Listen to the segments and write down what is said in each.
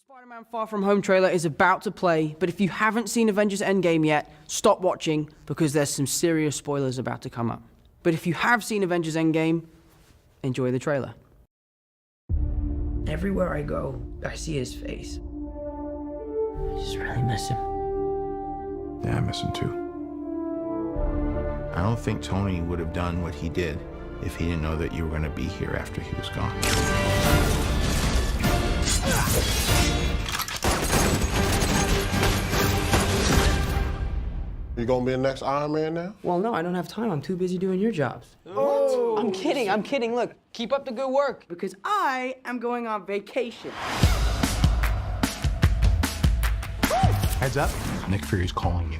Spider-Man Far From Home trailer is about to play, but if you haven't seen Avengers Endgame yet, stop watching because there's some serious spoilers about to come up. But if you have seen Avengers Endgame, enjoy the trailer. Everywhere I go, I see his face. I just really miss him. Yeah, I miss him too. I don't think Tony would have done what he did if he didn't know that you were going to be here after he was gone. You gonna be the next Iron Man now? Well, no, I don't have time. I'm too busy doing your jobs. What? I'm kidding. Look, keep up the good work because I am going on vacation. Heads up, Nick Fury's calling you.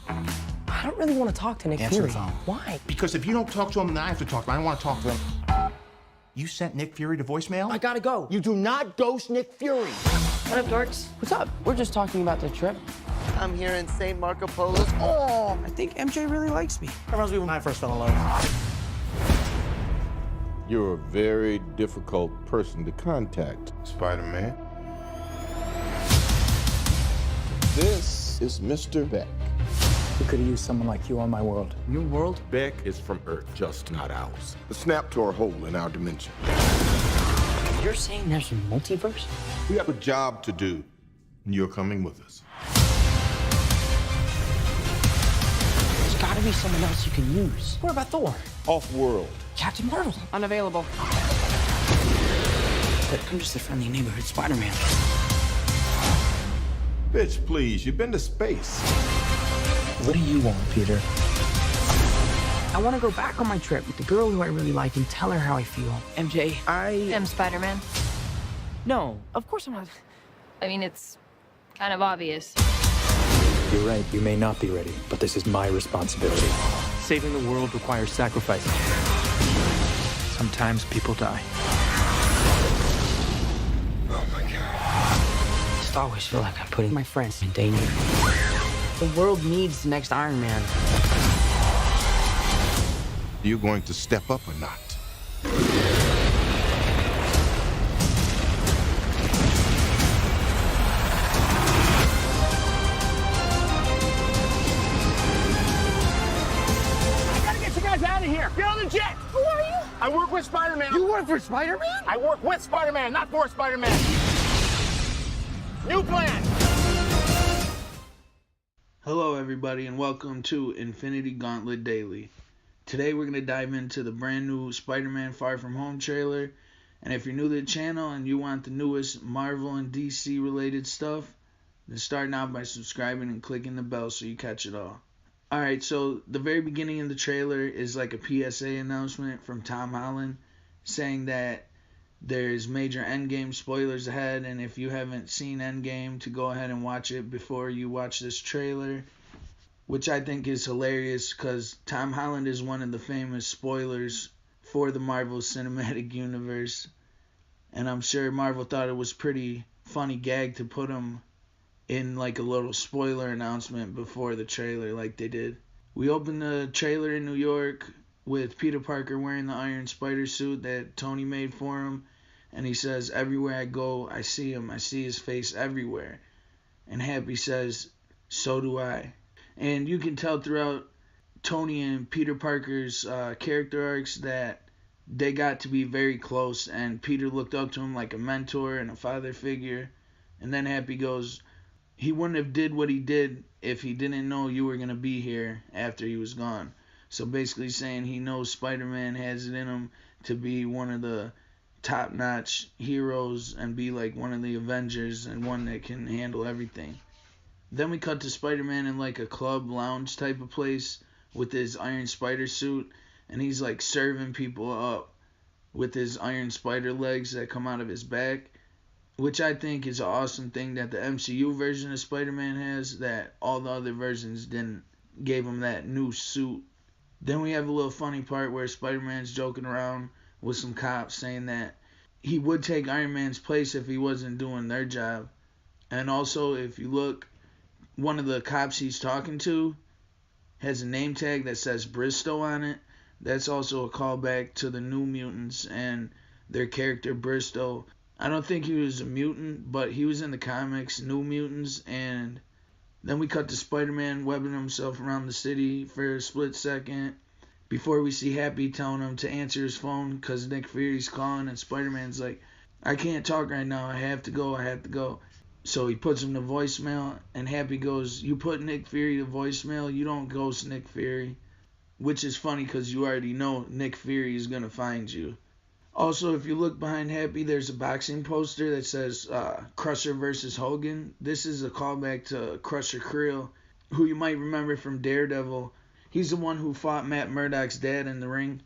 I don't really want to talk to Nick Answer Fury. the phone. Why? Because if you don't talk to him, then I have to talk to him. I don't want to talk to him. You sent Nick Fury to voicemail? I gotta go. You do not ghost Nick Fury. What up, dorks? What's up? We're just talking about the trip. I'm here in St. Marco Polo's. Oh, I think MJ really likes me. that reminds me when I first fell in love. You're a very difficult person to contact, Spider-Man. This is Mr. Beck. We could have used someone like you on my world. Your world? Beck is from Earth, just not ours. The snap tore a hole in our dimension. You're saying there's a multiverse? We have a job to do, and you're coming with us. There's gotta be someone else you can use. What about Thor? Off-world. Captain Marvel? Unavailable. But I'm just a friendly neighborhood Spider-Man. Bitch, please, you've been to space. What do you want, Peter? I want to go back on my trip with the girl who I really like and tell her how I feel. MJ, I am Spider-Man. No, of course I'm not. I mean, it's kind of obvious. You're right, you may not be ready, but this is my responsibility. Saving the world requires sacrifice. Sometimes people die. Oh my God. I just always feel like I'm putting my friends in danger. The world needs the next Iron Man. You going to step up or not? I gotta get you guys out of here. Get on the jet. Who are you? I work with Spider-Man. You work for Spider-Man? I work with Spider-Man, not for Spider-Man. New plan. Hello everybody and welcome to Infinity Gauntlet Daily. Today we're going to dive into the brand new Spider-Man Far From Home trailer. And if you're new to the channel and you want the newest Marvel and DC related stuff, then start now by subscribing and clicking the bell so you catch it all. Alright, so the very beginning of the trailer is like a PSA announcement from Tom Holland saying that there's major Endgame spoilers ahead, and if you haven't seen Endgame, to go ahead and watch it before you watch this trailer, which I think is hilarious because Tom Holland is one of the famous spoilers for the Marvel Cinematic Universe, and I'm sure Marvel thought it was pretty funny gag to put him in like a little spoiler announcement before the trailer like they did. We opened the trailer in New York with Peter Parker wearing the Iron Spider suit that Tony made for him, and he says, "Everywhere I go, I see him. I see his face everywhere." And Happy says, "So do I." And you can tell throughout Tony and Peter Parker's character arcs that they got to be very close, and Peter looked up to him like a mentor and a father figure. And then Happy goes, "He wouldn't have did what he did if he didn't know you were going to be here after he was gone." So basically saying he knows Spider-Man has it in him to be one of the top-notch heroes and be like one of the Avengers and one that can handle everything. Then we cut to Spider-Man in like a club lounge type of place with his Iron Spider suit, and he's like serving people up with his Iron Spider legs that come out of his back, which I think is an awesome thing that the MCU version of Spider-Man has that all the other versions didn't. Gave him that new suit. Then we have a little funny part where Spider-Man's joking around with some cops saying that he would take Iron Man's place if he wasn't doing their job. And also, if you look, one of the cops he's talking to has a name tag that says Bristow on it. That's also a callback to the New Mutants and their character Bristow. I don't think he was a mutant, but he was in the comics, New Mutants, and then we cut to Spider-Man webbing himself around the city for a split second before we see Happy telling him to answer his phone because Nick Fury's calling, and Spider-Man's like, I can't talk right now, I have to go. So he puts him to voicemail, and Happy goes, you put Nick Fury to voicemail, you don't ghost Nick Fury. Which is funny because you already know Nick Fury is going to find you. Also, if you look behind Happy, there's a boxing poster that says Crusher versus Hogan. This is a callback to Crusher Creel, who you might remember from Daredevil. He's the one who fought Matt Murdock's dad in the ring.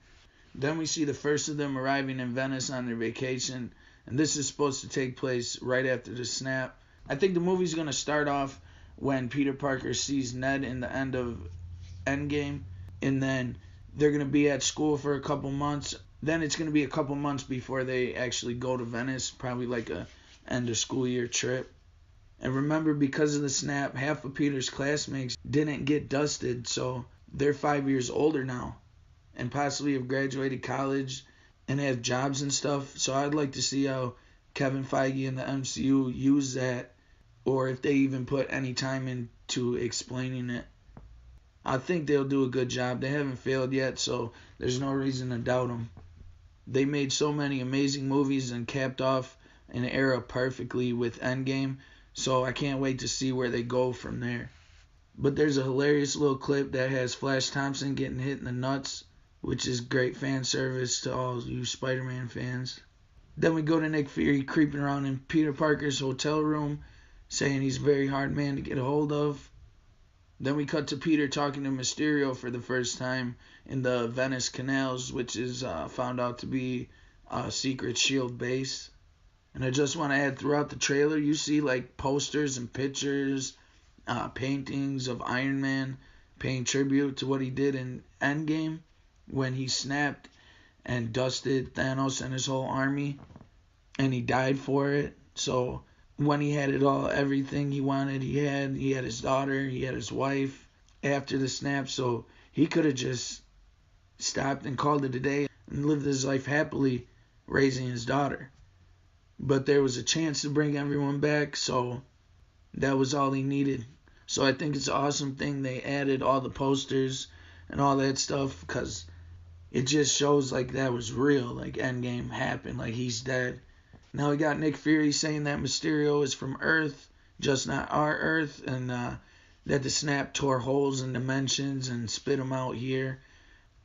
Then we see the first of them arriving in Venice on their vacation, and this is supposed to take place right after the snap. I think the movie's going to start off when Peter Parker sees Ned in the end of Endgame, and then they're going to be at school for a couple months. Then it's going to be a couple months before they actually go to Venice, probably like a end of school year trip. And remember, because of the snap, half of Peter's classmates didn't get dusted, so they're 5 years older now and possibly have graduated college and have jobs and stuff. So I'd like to see how Kevin Feige and the MCU use that, or if they even put any time into explaining it. I think they'll do a good job. They haven't failed yet, so there's no reason to doubt them. They made so many amazing movies and capped off an era perfectly with Endgame, so I can't wait to see where they go from there. But there's a hilarious little clip that has Flash Thompson getting hit in the nuts, which is great fan service to all you Spider-Man fans. Then we go to Nick Fury creeping around in Peter Parker's hotel room, saying he's a very hard man to get a hold of. Then we cut to Peter talking to Mysterio for the first time in the Venice canals, which is found out to be a secret S.H.I.E.L.D. base. And I just want to add, throughout the trailer, you see like posters and pictures, paintings of Iron Man paying tribute to what he did in Endgame when he snapped and dusted Thanos and his whole army, and he died for it. So when he had it all, everything he wanted, he had his daughter, he had his wife after the snap, so he could have just stopped and called it a day and lived his life happily raising his daughter. But there was a chance to bring everyone back, so that was all he needed. So I think it's an awesome thing they added all the posters and all that stuff, because it just shows like that was real, like Endgame happened, like he's dead. Now we got Nick Fury saying that Mysterio is from Earth, just not our Earth, and that the snap tore holes in dimensions and spit them out here.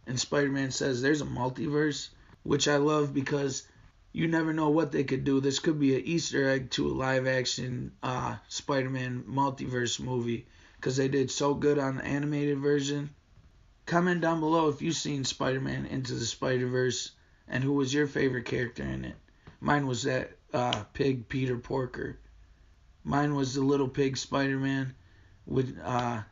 And Spider-Man says there's a multiverse, which I love because you never know what they could do. This could be an Easter egg to a live-action Spider-Man multiverse movie, because they did so good on the animated version. Comment down below if you've seen Spider-Man Into the Spider-Verse and who was your favorite character in it. Mine was that pig Peter Porker. Mine was the little pig Spider-Man. With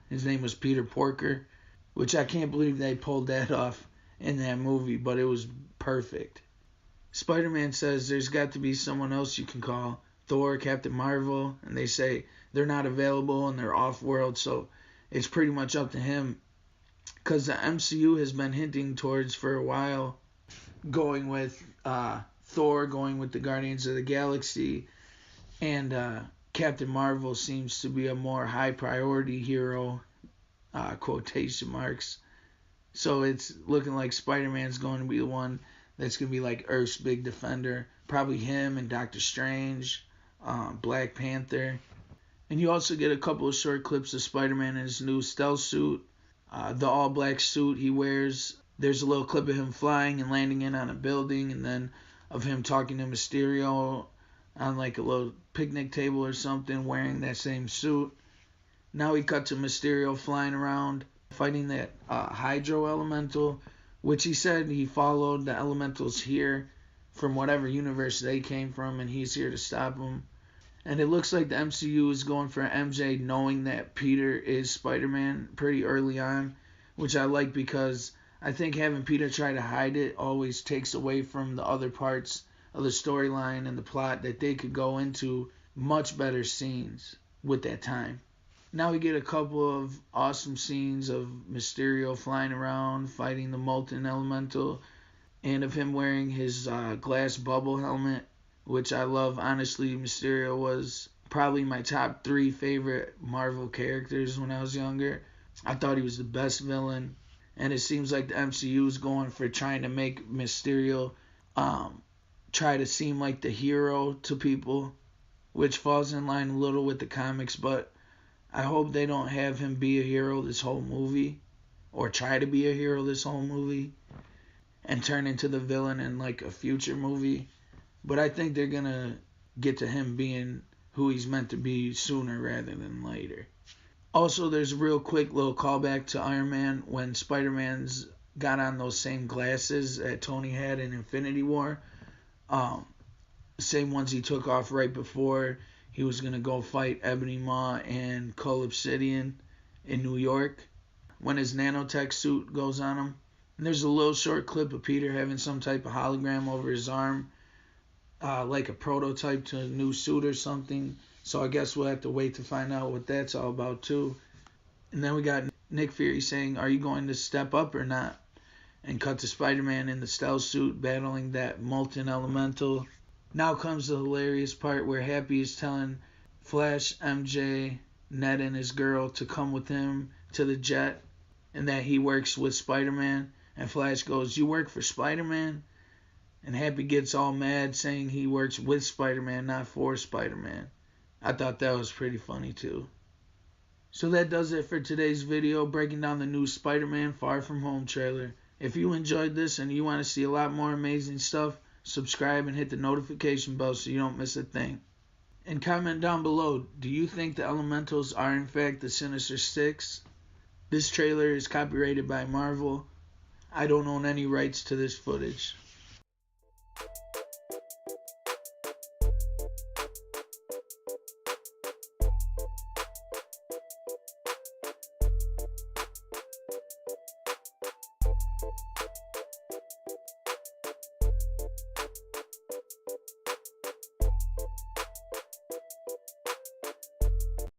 his name was Peter Porker, which I can't believe they pulled that off in that movie, but it was perfect. Spider-Man says there's got to be someone else you can call. Thor, Captain Marvel, and they say they're not available and they're off-world, so it's pretty much up to him. Because the MCU has been hinting towards for a while going with Thor, going with the Guardians of the Galaxy, and Captain Marvel seems to be a more high priority hero, quotation marks. So it's looking like Spider-Man's going to be the one that's going to be like Earth's big defender. Probably him and Doctor Strange, Black Panther. And you also get a couple of short clips of Spider-Man in his new stealth suit, the all-black suit he wears. There's a little clip of him flying and landing in on a building, and then of him talking to Mysterio on like a little picnic table or something, wearing that same suit. Now we cut to Mysterio flying around, fighting that Hydro Elemental, which he said he followed the Elementals here from whatever universe they came from, and he's here to stop them. And it looks like the MCU is going for MJ knowing that Peter is Spider-Man pretty early on, which I like, because I think having Peter try to hide it always takes away from the other parts of the storyline and the plot that they could go into much better scenes with that time. Now we get a couple of awesome scenes of Mysterio flying around, fighting the Molten Elemental, and of him wearing his glass bubble helmet, which I love. Honestly, Mysterio was probably my top 3 favorite Marvel characters when I was younger. I thought he was the best villain, and it seems like the MCU is going for trying to make Mysterio try to seem like the hero to people, which falls in line a little with the comics, but I hope they don't have him be a hero this whole movie, or try to be a hero this whole movie, and turn into the villain in like a future movie. But I think they're gonna get to him being who he's meant to be sooner rather than later. Also, there's a real quick little callback to Iron Man when Spider-Man's got on those same glasses that Tony had in Infinity War. Same ones he took off right before he was going to go fight Ebony Maw and Cull Obsidian in New York when his nanotech suit goes on him. And there's a little short clip of Peter having some type of hologram over his arm, like a prototype to a new suit or something. So I guess we'll have to wait to find out what that's all about too. And then we got Nick Fury saying, "Are you going to step up or not?" And cut to Spider-Man in the stealth suit battling that molten elemental. Now comes the hilarious part where Happy is telling Flash, MJ, Ned, and his girl to come with him to the jet and that he works with Spider-Man. And Flash goes, "You work for Spider-Man?" And Happy gets all mad saying he works with Spider-Man, not for Spider-Man. I thought that was pretty funny too. So that does it for today's video, breaking down the new Spider-Man Far From Home trailer. If you enjoyed this and you want to see a lot more amazing stuff, subscribe and hit the notification bell so you don't miss a thing. And comment down below, do you think the Elementals are in fact the Sinister Six? This trailer is copyrighted by Marvel. I don't own any rights to this footage.